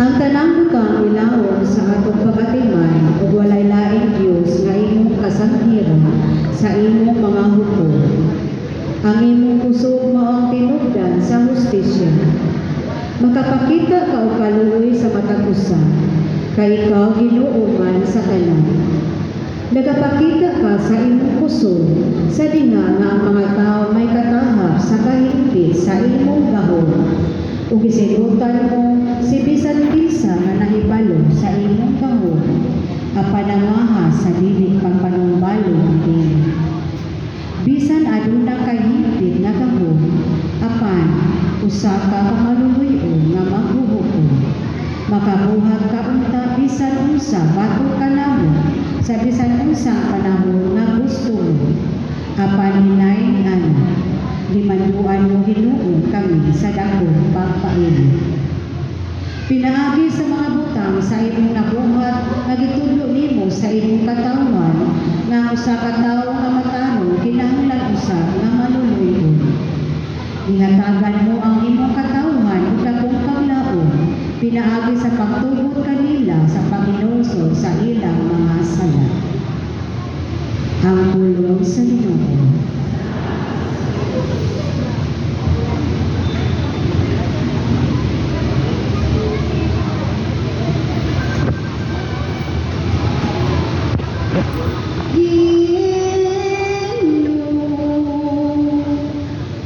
Ang tanang butang ilawom sa atong pagatiman ug walay laing Dios nga imong kasanghiran sa imong mga hukom. Ang imong kusog mao ang tinubdan sa hustisya. Makapakita ka og kaluoy sa matag usa, kay ikaw Ginoo man sa tanan. Nagapakita ka sa imong kusog sa dinga nga ang mga tao may katahap sa kahigpit sa imong gahom. Ug gisinutan mo si bisan bisa nga nahibalo sa imong gahom, apan nangaha sa dili pagpanumbalong din. Bisan aduna kahigpit nga gahom, apan usa ka kamaluluyon nga maghuhukom. Makabuhat ka unta bisan unsa batok ka namo sa bisan unsang panahon nga gusto mo. Apan hinay ano, limanduan mo Ginoo kami sa dakong pagpaili. Pinaagi sa mga butang sa imong nabuhat nga gitudlo nimo sa imong katawan nga usa ka tawo nga matarong kinahanglan usab nga maluluyon. Ingatagan mo ang imong katawan ug dakong paglaom, pinaagi sa pagtugot kanila sa paghinusod sa ilang mga sala. Ang pulong sa Ginoo.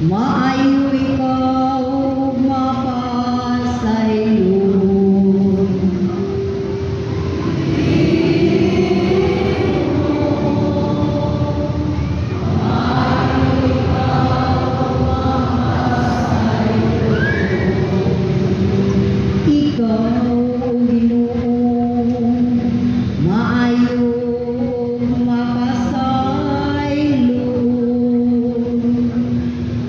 Maayo ikaw mapasaylo. Ikaw, Ginoo, maayo mapasaylo.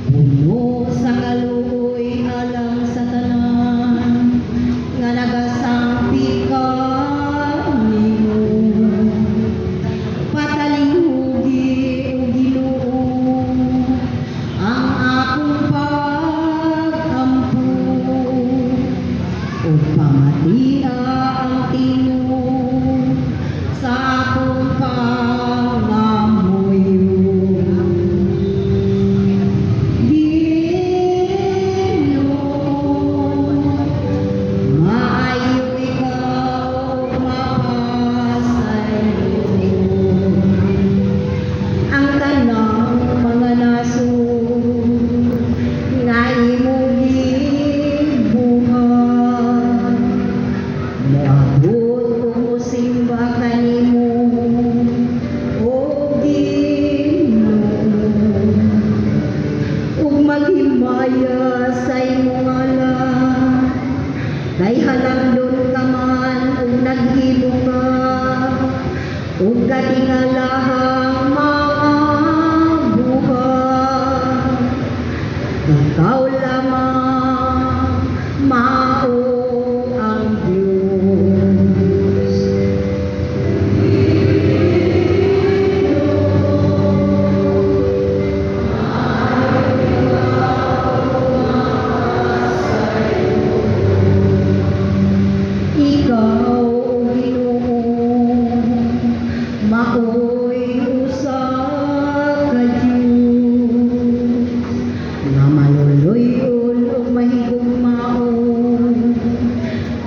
Puno sa kaluoy alang sa tanan nga nagasangpi ka nimo. Patalinghugi o Ginoo ang akong pag-ampo, o pamatia ang tino sa akong pangamuyo. Maayo ikaw mapasaylo. Ang tanang mga nasod nga imong gibuhat, moabot kung simba kanimo o Ginoo. Ug maghimaya sa imong ngalan, kay halangdon ka man ug naghimo ka, ug katingalahang mga buhat. Ikaw lamang mao ang Diyos. Ikaw, Ginoo, mao'y usa ka Diyos nga maluluyon ug mahigugmaon,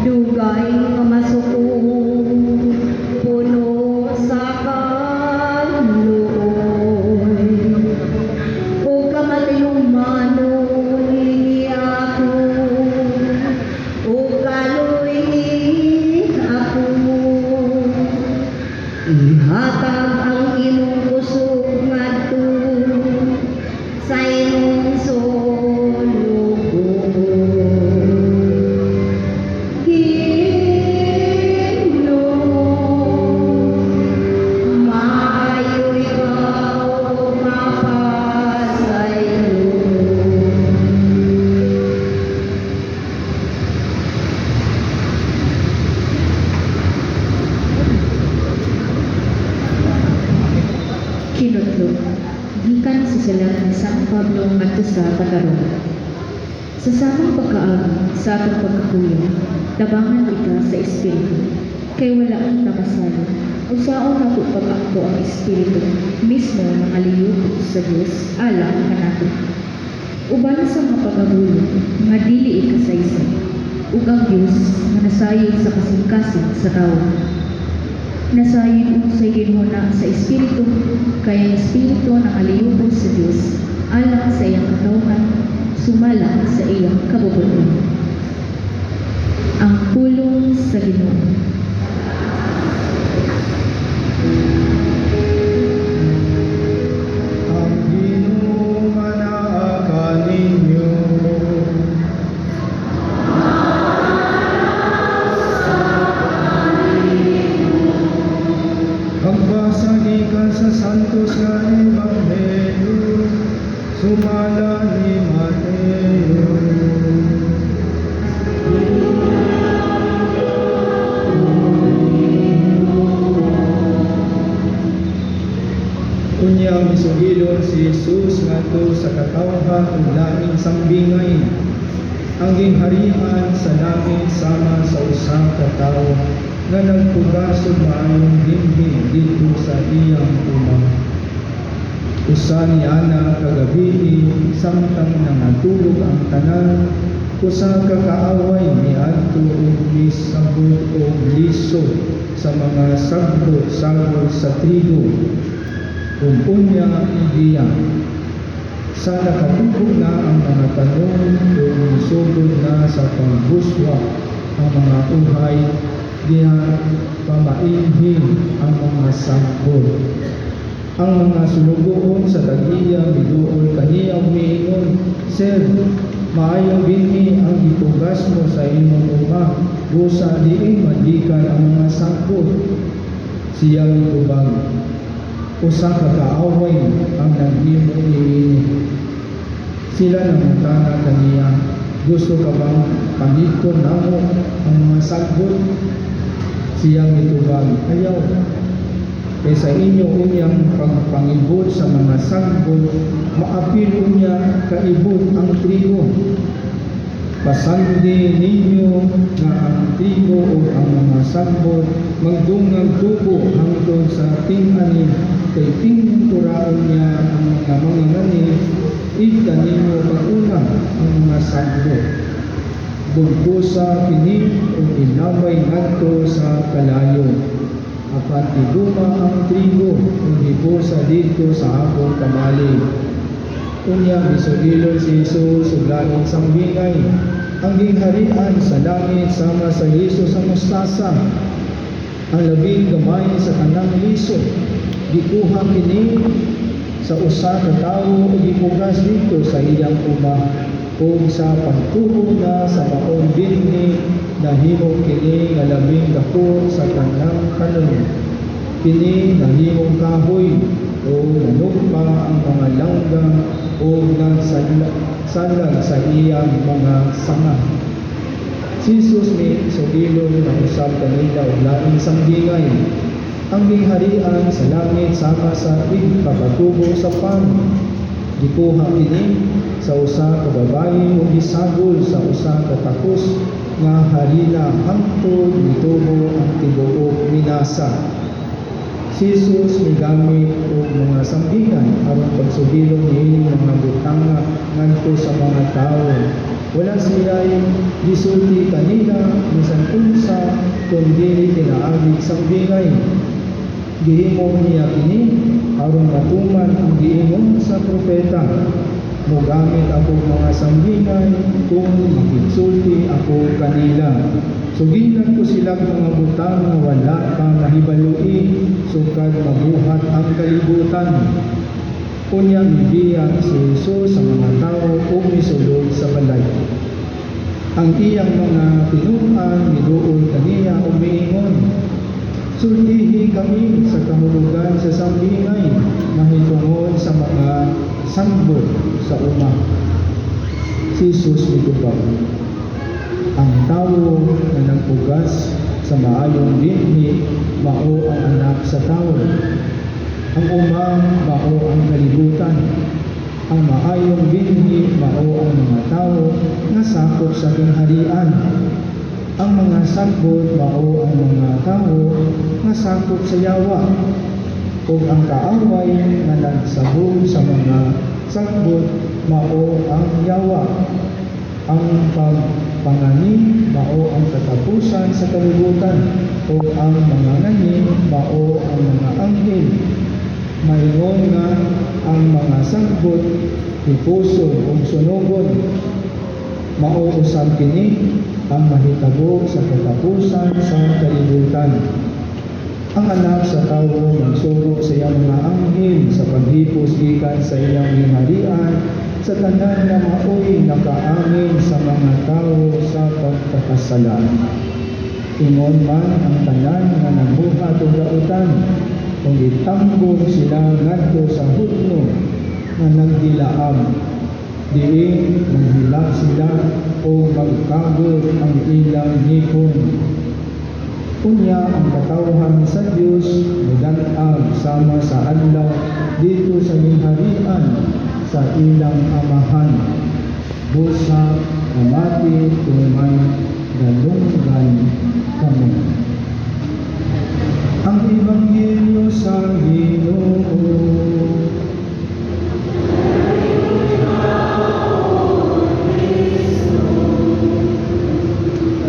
dugay nga masuko, puno sa kaluoy. Ug kamatayumanon lingi ako, ug kaluoy ako. Ihatag ang imong kusog ngadto sa imong sulubon. Ginoo, maayo ikaw mapasaylo. Kinutlo, gikan sa sulat ni San Pablo ngadto sa Tagarog. Sa samang pagkaagi sa atong pagkakuya, tabangan kita sa Espiritu, kay wala ang tamasalo. Usaon ako pag-angko ang Espiritu, mismo mga liyog sa Diyos, alang kanato. Uban sa mga pagagulo, nga dili ikasaysay, ug ang Diyos nga nasayon sa kasing-kasing sa tao. Nasayon unsay ginhuna sa Espiritu, kaya ang Espiritu nakaliyog sa Diyos, alang sa iyang katawhan, sumala sa iyang kabubuton. Ang pulong sa Ginoo. Ang Ginoo nga naa ninyo. Pagbasa gikan sa Santos nga Ebanghelyo, sumala ni Mateo. Unyang misugilon si Jesus ngadto sa katawhan ug laing sambingay. Ang gingharian sa langit sama sa usa ka tawo nga nagpugasod maayong dinhi dito sa iyang uma. Usa ni ana kagabi samtang nangatulog ang tanan, usa ka kaaway niadto ug misabot og liso sa mga sagbot-sagbot sa trigo. Kung unya idiya, sa nakatubog na ang mga tanong kung sugod na sa pagbuswa ang mga uhay, diha pamainhin ang mga sagbot. Ang mga sulugoon sa dagiya miduol kaniya umiingon, Sir, maayong binhi ang itugas mo sa imong uma, busa diin madikan ang mga sagbot. Siya mitubag, usa ka kaaway ang naghimo niini. Sila nangutana kaniya, gusto ka bang pangikon namo ang mga sagbot? Siyang mitubag, ayaw. Kaysa inyo unyang pagpangibot sa mga sagbot, maapil unya kaibot ang trigo. Pasandi ninyo nga ang trigo o ang mga sagbot magdungag tubo hangtod sa ting-ani, kay tingin turaon niya ang mga mangangani, ika ninyo pag-una ang mga sagbot. Bugbusa kini o inamay ngadto sa kalayo. Apan iduma ang trigo o hibusa dito sa akong kamali. Unya misugilon si Jesus ug laing sambingay. Ang gingharian sa langit sama sa liso sa mustasa. Ang labing gamay sa tanang liso, gikuha kini sa usa ka tawo ug gipugas dito sa iyang uma. Ug sa pagtubo na sa maong binhi, nahimo kini nga labing dako sa tanang kanon. Kini nahimong kahoy o nanugpa ang mga langgam o nagsalag sa iyang mga sanga. Si Jesus ni sugilon na usab kanila og laing sambingay. Ang gingharian sa langit sama sa pagpatubo sa pan. Gikuha kini sa usa ka babayi ug gisagol sa usa ka takos nga harina hangtod mitubo ang tibuok minasa. Si Jesus migamit og mga sambingan aron pagsugilon niini mga butanga ngadto sa mga tawo. Wala sila'y gisulti kanila bisan unsa kundi tinaagig sambingay. Gihimo niya kini aron matuman ang giingon sa propeta. Mogamit ako mga sambingay kung makigsulti ako kanila. Suginan ko silang mga butang na wala pang nahibalui, sukad mabuhat ang kalibutan. Unyang ibiya si Jesus sa mga tao o misulod sa balay. Ang iyang mga tinuan miduol kaniya o miingon, sultihi kami sa kahulugan sa sambingay, mahitungod sa mga sambot sa uma. Si Jesus mitubag, ang tawo na nagpugas sa maayong binhi, mao ang anak sa tawo. Ang uma, mao ang kalibutan. Ang maayong binhi, mao ang mga tawo na sakop sa kingharian. Ang mga sagbot mao ang mga tawo nga sakop sa yawa, ug ang kaaway nga nagsabot sa mga sagbot mao ang yawa. Ang pagpangani mao ang katapusan sa kalibutan, ug ang mga ngani mao ang mga anghel. Maingon nga ang mga sagbot ipuso ug sunugon, mao usab kini ang mahitabo sa katapusan sa kalibutan. Ang anak sa tawo magsugod sa iyang mga anghel sa paghipos gikan sa iyang gingharian sa tanan nga maoy nakaamin sa mga tawo sa pagkakasala. Ingon man ang tanan nga nabuhat og dautan, kung itanggong sila ngadto sa hudno nga nagdilaam. Diin maghilak sila o magkagod ang ilang ngipon. Unya ang katawhan sa Dios mudan-ag sama sa adlaw dito sa gingharian sa ilang amahan. Busa amati tumay galunggan kamo. Ang Ebanghelyo sa Ginoo.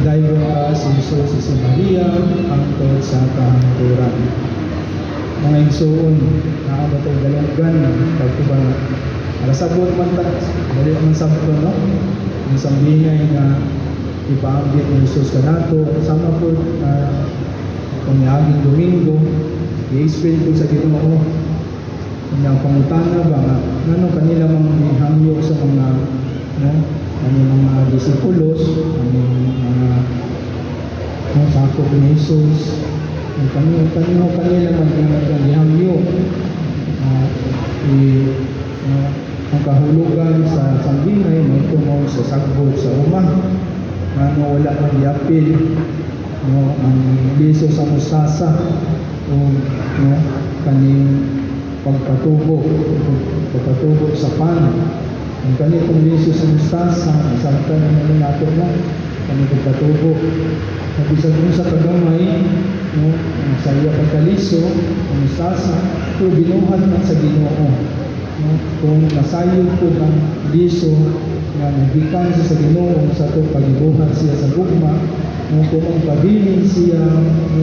Dayon ka si Jesus si Maria angkol sa kahangturan. Mga igsoon, nakabatay dalunggan, pagkubang alasabot man ta, dali man sabto, no? Ang sambingay nga ipaambit ni Jesus kanato, sama po kung yaging Domingo, i-explain ko sa Ginoo ang pangutana ba nga ano kanila mga hangyo sa mga ang mga disipulos, ang sakop ni Jesus, ang kanila magihangyo, ang kahulugan sa sambingay may tumaw sa sagbot sa umah, wala man yapil, ang liso sa mustasa, o kaning pagpatubo sa pan. Ang kanitong liso sa mustasa, isangka naman natin na kami pagpatubo. Nabisag mo sa kagamay, sa iya pagkaliso, ang mustasa, ito binuhat man sa Ginoo. Kung nasayod po ng liso na nagikan siya sa Ginoo sa ito pagibuhat siya sa gugma, kung ang pabilin siya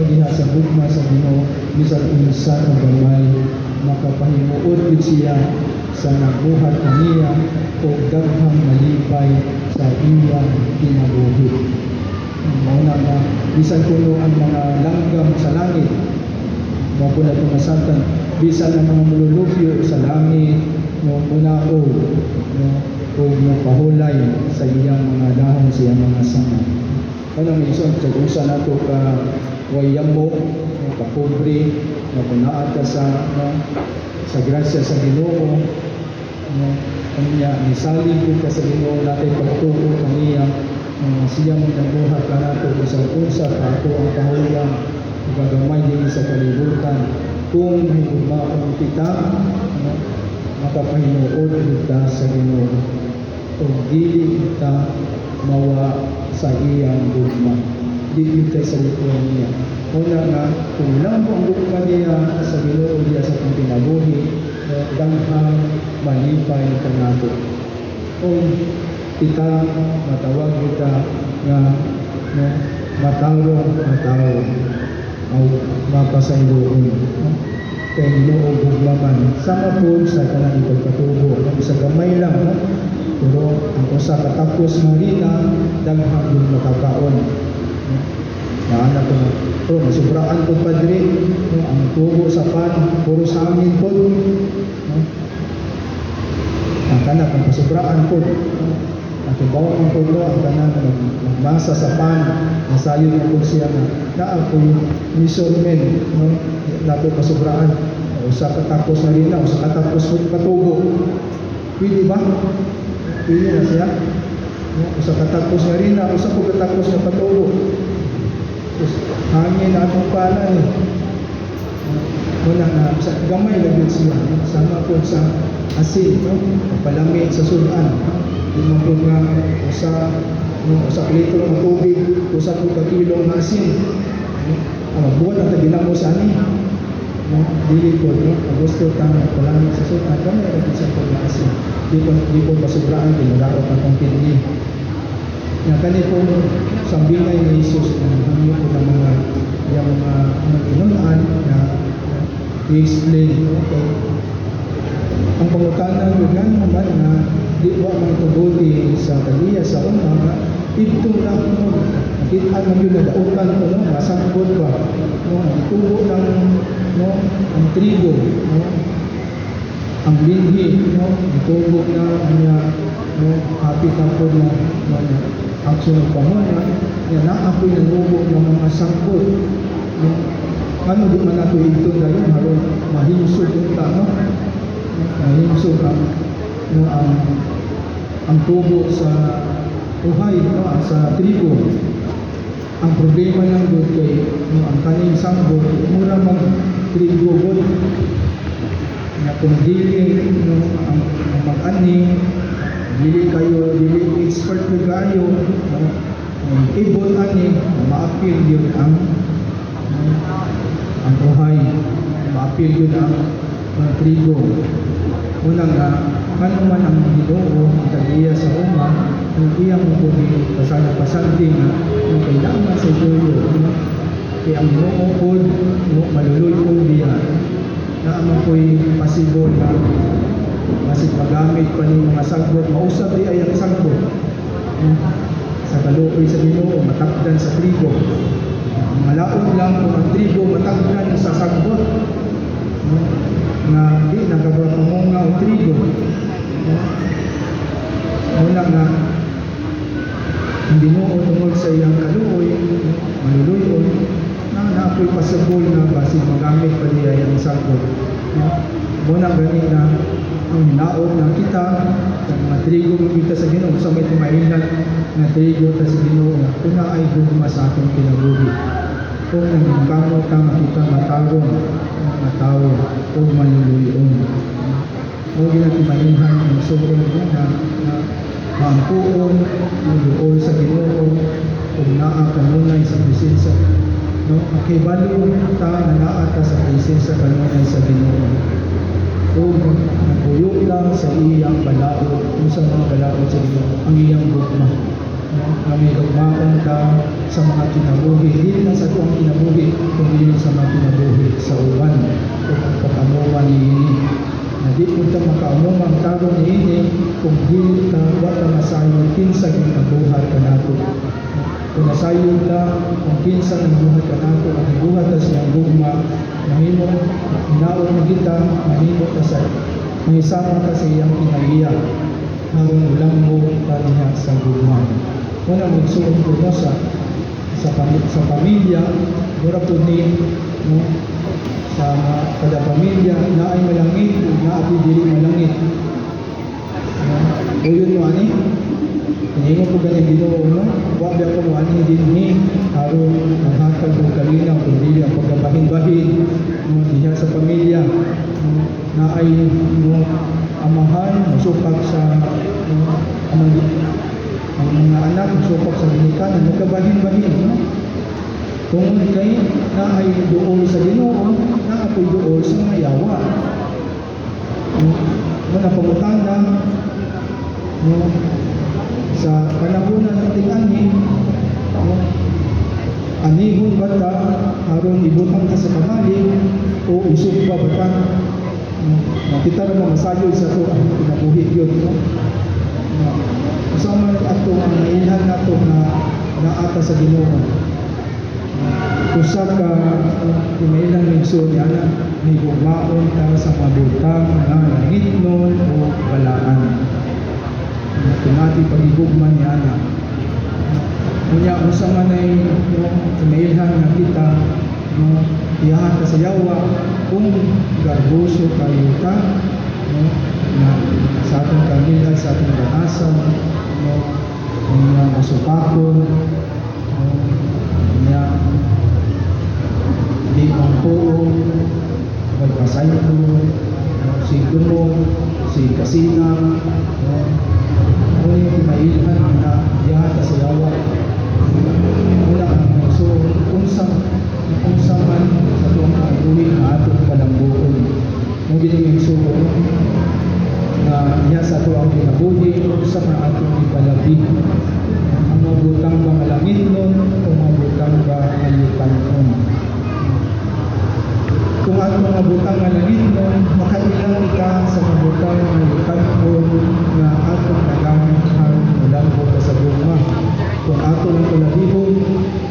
diha sa gugma sa Ginoo, bisag unsa ang gamay, makapahimuot siya sa nabuhat kaniya o daghang malipay sa iyang kinabuhi. Mauna nga, bisan kuno ang mga langgam sa langit, mapuna itong masatan, bisan ang mga mululupyo sa langit, munao, o pahulay sa iyang mga dahon sa iyang mga sanga. Anong ison, sa usa na ito ka wayamo, kapobre, na punaat ka sa grasya sa Ginoo, kanya nisalig ko ka sa Ginoo natin pagtuo kaniya siya mong nabuhat ka nato sa unsa ato ang kahulang gagamay din sa kalibutan kung hinumaon kita makapahinuod kita sa Ginoo o dili kita mawa sa iyang gugma dili kita sa likuan niya. Una nga kung lang po ang gugma niya sa Ginoo niya sa kong kinabuhi daghang malipay ka nato. Kung kita matawag kita nga matarong o mapasayloon kay Ginoo gugmaman sama po sa kanang ipagpatubo sa gamay lang pero ang usa katapos marina daghang yung makakaon na ko na pero masubraan po padre ang tubo sa pan puro sa amin po ang kanak ang pasubraan po ang tibaw ang puno ang kanak magmasa sa pan nasayo na po siya na ako yung measurement nato pasubraan usa katapos na rin usa katapos po patubo pwede ba? Pwede na siya usa katapos na rin usa po katapos na patubo hangin na atong pala wala na sa gamay lang siya sama po sa asin palamig sa sudan di mo po nga usa litro ng tubig usa po maasin. Buwan ang taginamo sa ani. Dili po, Agosto tama lang sa sukat kami ang isang pag-maasin. Di po masubraan, dinadaot ang kong pinili. Nga kani po sambingay ni Jesus na hangyo po ng mga inunan na i-explain. Okay. Ang pangutanan ko gano'n naman na di ba mga tubuti sa kaliya sa una, ito lang mo, nakita mo yun na dautan mo, masangkot ba, itubo ng ang trigo, ang binhi, itubo na happy tapos na aksyon ng pamana, naapoy ng lubo ng mga sangkot. Ano di man nato ito dahil haron mahimsog yung tao, mahimsog ang tubo sa uhay, sa trigo. Ang problema ng doon kay ang kaning sanggol, mura mag-trigo god. Na kung dili ang mag-ani, dili expert kayo, ibon ani, maapil yun ang uhay, maapil yun ang trigo. Unang kano man ang Ginoo kadiya sa uma, ang iyang po ni pasanding ang kailangan sa tuyo. Kaya ang Ginoo po maluluy kong diya na ang po'y pasibol na masig magamit pa ni mga sagbot, mausap di ay ang sagbot sa kaluoy sa Ginoo, matakdan sa trigo. Malaon lang kung ang trigo matakdan sa sagbot na di nagkabamunga ang trigo. Muna na hindi mo tungkol sa iyang kaluoy, maluluyon, na naapoy pasabol na basig magamit pa niya yung sagbot. Muna ganit na ang hinaot ng kita, ang mga trigo kita sa Ginoo, sa may tumailan na trigo ta sa Ginoo, kuna ay gugma sa atong kinabuhi. Kung nagkamot ka makita matawon o maluluyon. O ginatimahinhan ang sobrang na maangkuon, maluol sa Ginoo, kung naa kanunay sa presensya. Okay, balo ta na naa ta sa presensya kanunay sa Ginoo. Kung naguyok lang sa iyang balaod, kung sa mga balaod sa Ginoo, ang iyang gugma. Kami gagmakan ka sa mga kinabuhi, hindi lang sa tuwang kinabuhi, kundi sa mga kinabuhi sa uwan o pagkamuha ni ini. Na di punta makaamuha ang taro ni ini kung di ka wata masayon kinsa ng nabuhat ka nato. Kung nasayon ka kung kinsa ng buhat ka nato, ang buhat na siyang gugma, mahimo, hinaon na kita, mahimo ka sa mahisama ka sa iyang kinaiya. Harong ulang mo paniya sa gugma. Una magsuon ko sa pamilya, mura po ni sa kada pamilya na ay malangit, na api dili malangit. O yun mo ani, hindi mo po ganyan Ginoo, wag ako mo ani din ni harong maghatag ng kalinaw, kundi ang pagkabahin-bahin diya sa pamilya na ay amahan, masupag sa ang mga anak, masupag sa ginikanan, nagkabahin-bahin. Kung kay na ay dool sa Ginoo, na ako'y dool sa mga yawa. Muna pangutanda, sa panahon ng ating anihon ba ta, harong ibutang ka sa kamali, o isog ba ba ta? Kita na masayo sa ito, ang pinabuhi yun. Kasama ato ang nailhan nato na naata sa Ginoo. Usap ka, pinailang migso niya na may bumaon ka sa mabutang na langitnon o balaan. Tumati pagigugman niya na. Kanya usama na yung pinailan na kita, iyahan ka sa yawa, kung garboso kayo ka, na sa atong kanila, sa atong ganasan, mga masupakon, di ang poong, magpasaylo, si Dumong, si Kasinang, yung mailhan na iyahan ka sa yawa. Mula ang butang nga langit mo, makailang ka sa mga butang nga ikanpon nga atong nagamit ang mulambo ka sa guma. Kung ato lang kulabihon,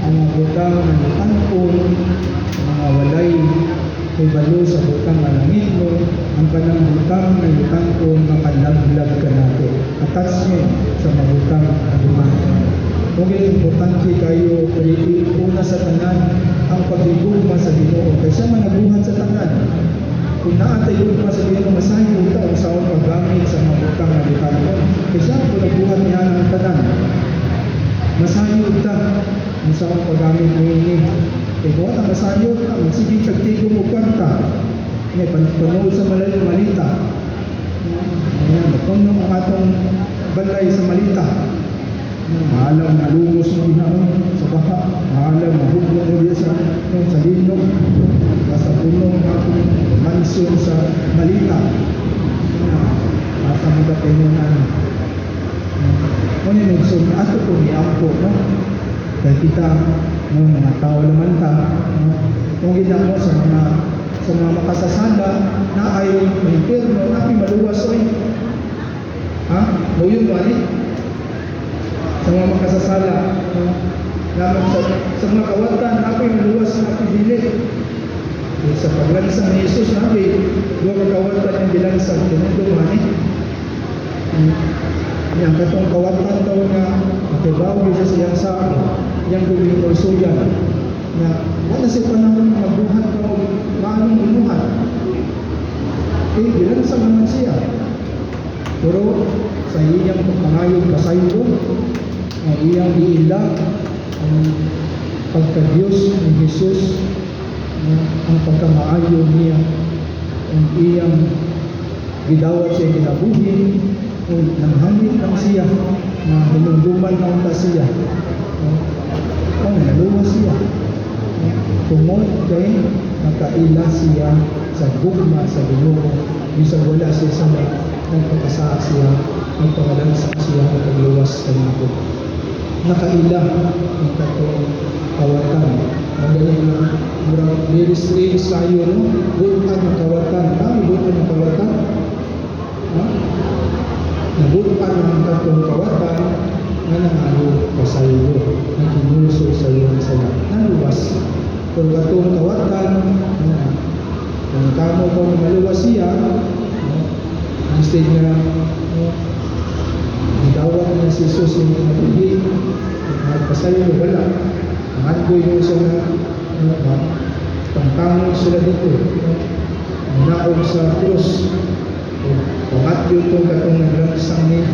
ang mga butang nga ikanpon, mga walay kay balo sa butang nga langit mo, ang kanang butang nga ikanpon makalaglag ka nato. Attachment sa mga butang nga dumanda. Kung importante kayo, una sa tanan, ang pagigugma sa Ginoo. Kaya siya manabuhat sa tanan. Kung naatay gugma sa Ginoo, masahin ito ang saon paggamit sa mga butang na likanpon. Kaya siya manabuhat niya ang tanan. Masahin ito ang saon paggamit mo ini. Kaya kung ang masahin ito, magsibig kagtigo mo kwanta. May panood sa malayo malita. Ayan, kung ang atong balay sa malita, maalam na lumos mo ginaon sa baka, maalam na hugno mo sa linog, nasa punong akong mansyon sa malita. Asa mo ka kayo na kung yung nagsun, ato po niampo, no? Kaya kita, no, mga tao naman ta, no? Kung gina mo sa mga makasasala na ay may perno, na ay maluwas oy. Ha? No yung wali? Sa mga makasasala, lamang sa mga kawatan, ako'y maluwas na pidili. Sa paglansang ni Jesus, nabi, dua kawatan yung bilansang tinundumani. Yang katong kawatan daw nga, makibawi sa siyang sa yang gawin ko suyan, na wala siya panahon mabuhat o maanong inuhat. Bilansang naman siya. Pero sa iyang pagpangayog pasayo, ang iyang iilang ang pagka-Diyos ni Jesus, ang pagkamaayo niya, ang iyang gidawat siya ginabuhi, kung nanghangit lang siya, na hinungduman na unta siya, naluwas siya. Tungod kay nakaila siya sa gugma sa Ginoo, bisag wala siya sa nagpakasa siya, nagpangalansa siya at pagluwas sa mga nakaila ang katong kawatan. Magaling na murang very strange kayo, no? Bukan ang kawatan. Kami bukan ang kawatan. Ha? Nabukan ang katong kawatan na nangalo pa sa iyo, na kinuso sa iyo sa naluwas. Kung katong kawatan, kung kamo ko maluwas siya, instead na idawat niya si Jesus yung pinapili, nagpasayo na wala. Ang adboy yung sa pangtangon sila dito. Naog sa krus. Kung adboy itong katong naglangsang ni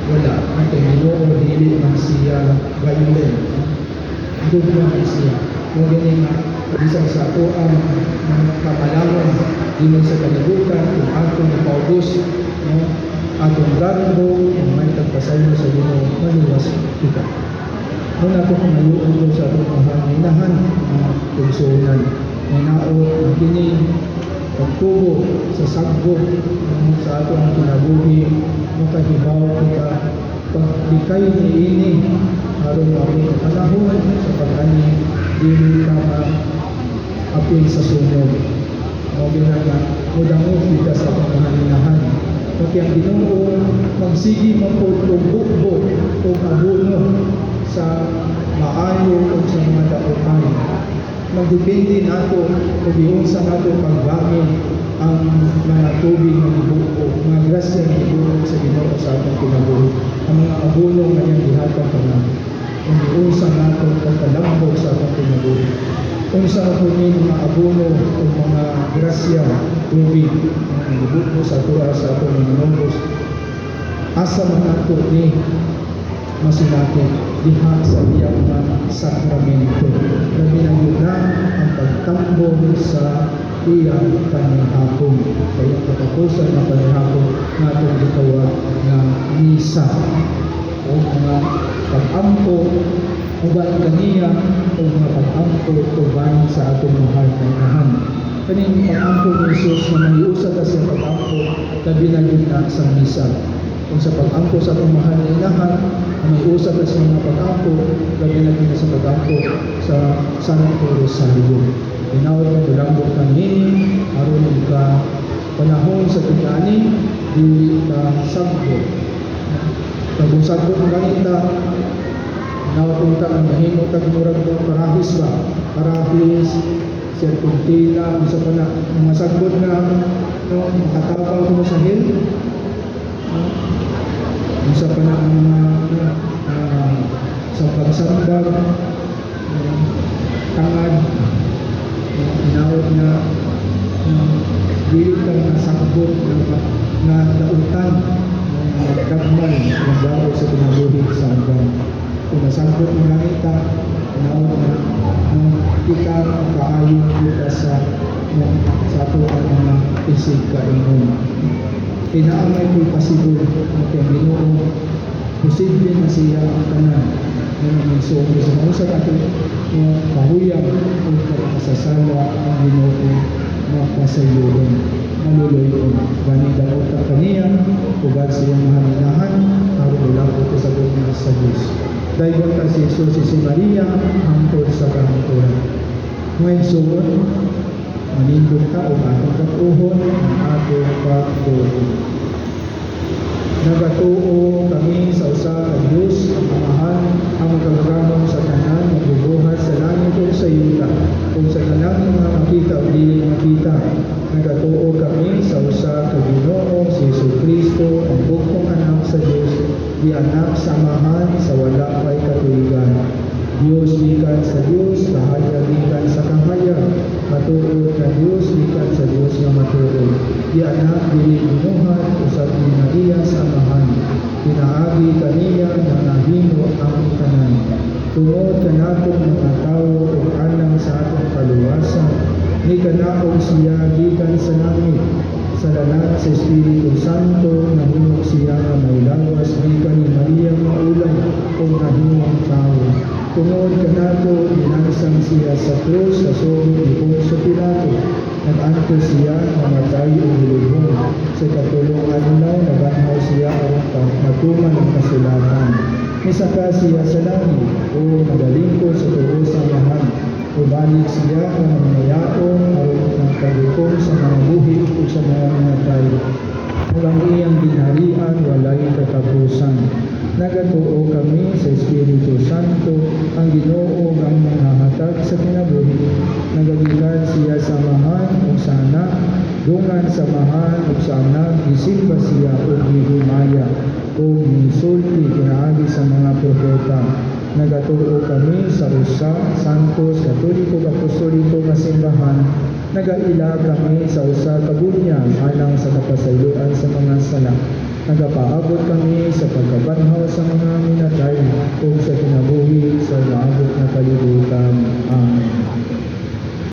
wala. Ang Ginoo dili man siya violent. Doon naman siya. Kung ganyan na, isang sa ako ang kamalangan din sa kalibutan, kung atong ipaubos, atong darbo, kung may tagpasayo sa Ginoo, maniwas kita. Muna po kung mayroon sa atong panganginahan ng tungsunan, may naot, magkinig, pagtubo sa sagbog sa atong kinabuhi, makahibaw kita, paglikay ni ini, aron ang panahon sa pag-ani, dili ka ma-apil sa sunod. O ginagawa, mudang kita sa panganginahan. Pati ang Ginoo magsigi magputubukbo o abuno sa maayo o sa mga daotan. Magdepende nato o sa nato paggamit ang mga tubig ng ibuko, mga grasya ng ibuko sa Ginoo sa atong kinabuhi. Ang mga abuno nga niyang gihatag ka natin. Ang iunsa nato pagkalambog sa atong kinabuhi. Kung sa ako ni mga abuno o mga grasya, tubig, ang ibuko sa tura sa atong manunubos, asa man nato ni masinati diha sa iyang mga sakramento. Labi na yun na ang pagtambong sa iyang panihapon. Kaya katapusan na panihapon natong gitawag na misa o mga pag-ampo uban kaniya o mga pag-ampo uban sa atong mahal na inahan. Kaning pag-ampo ni Jesus na naiusa ka sa pag-ampo, labi na yun na sa misa. Kung sa pag-ampo sa atong mahal na inahan, may usap na sa mga pag-ampo, labi na yun sa pag-ampo sa Santo Rosario. Tinawag mo tulambok ng nini, aron ka panahon sa tigani, dili ka sabot. Kung sabot ang ganita, tinawag ka ang mahimo tagmurag mo parahis ba? Parahis, serpuntina, isa pa na, mga sagbot na makatabang mo sa hill, isa pa na ang mga sambag-sambag, tangad, tinawag na dili kang nasagbot na dautan ng kagmay ng daw sa pinabuhi sa hanggang. Kung nasagbot ng langita, tinawag na kita kaayon kita sa ato ang mga isig kaingon. Inaamay ko'y pasibol na kay Ginoo, posible na siya ang tanan na nagsuong sa mga sa ato kahuyang o kasasala ang Ginoo mapasayuron, maluluyon. Gani daot ka kaniya, ugad siyang mahalinahan, aron ulang ito sa gugma sa Diyos. Dahil ka si Jesus si Maria, hangtod sa kahanturan. Ngayon suon, manindog ka o atong katuhon, ang atong pagtuhon. Nagatuo kami sa usa ka Diyos, ang Amahan, ang magkagagamon sa tanan, magbubuhat sa langit o sa yuta, kung sa tanan mga makita o dili makita. Nagatuo kami sa usa ka Ginoo, si Jesucristo, ang bugtong anak sa Diyos, di anak sa Amahan, sa wala pa'y katuigan. Diyos gikan sa Diyos, kahayag gikan sa kahayag, matuod na Diyos gikan sa Diyos nga matuod. Di anak dili binuhat, usab ni Maria sa Amahan. Pinaagi kaniya na nahimo ang tanan. Tungod kanatong mga tao ug anang sa atong kaluwasan, ni kanaog siya gikan sa langit. Sa lalat sa Espiritu Santo, nahimok siya nga may lawas gikan ni Maria maulang o nahimong tao. Tungod kanato, dinansang siya sa krus sa sulod ni Poncio Pilato. Nag-anto siya mamatay o nilubong. Sa katulong adlaw, nabanhaw siya aron matuman ang kasulatan. Misaka siya sa langit o nagalingkod sa tuo sa mahal. Ubalik siya ng manayaon aron nagkagutom sa mga buhi o sa mga namatay. Walang iyang ginharian, walay katapusan. Nagatuo kami sa Espiritu Santo, ang Ginoo ang manghahatag sa kinabuhi. Nagagikan siya sa Amahan o sa Anak, dungan sa Amahan o sa Anak, gisimba siya o gihimaya o gisulti kinaagi sa mga propeta. Nagatuo kami sa usa, santos, katoliko, apostoliko nga simbahan. Nagaila kami sa usa ka bunyag alang sa kapasayloan sa mga sala. Nagapaabot kami sa pagkabanhaw sa mga minatay o sa kinabuhi sa maabot na kalibutan. Amen.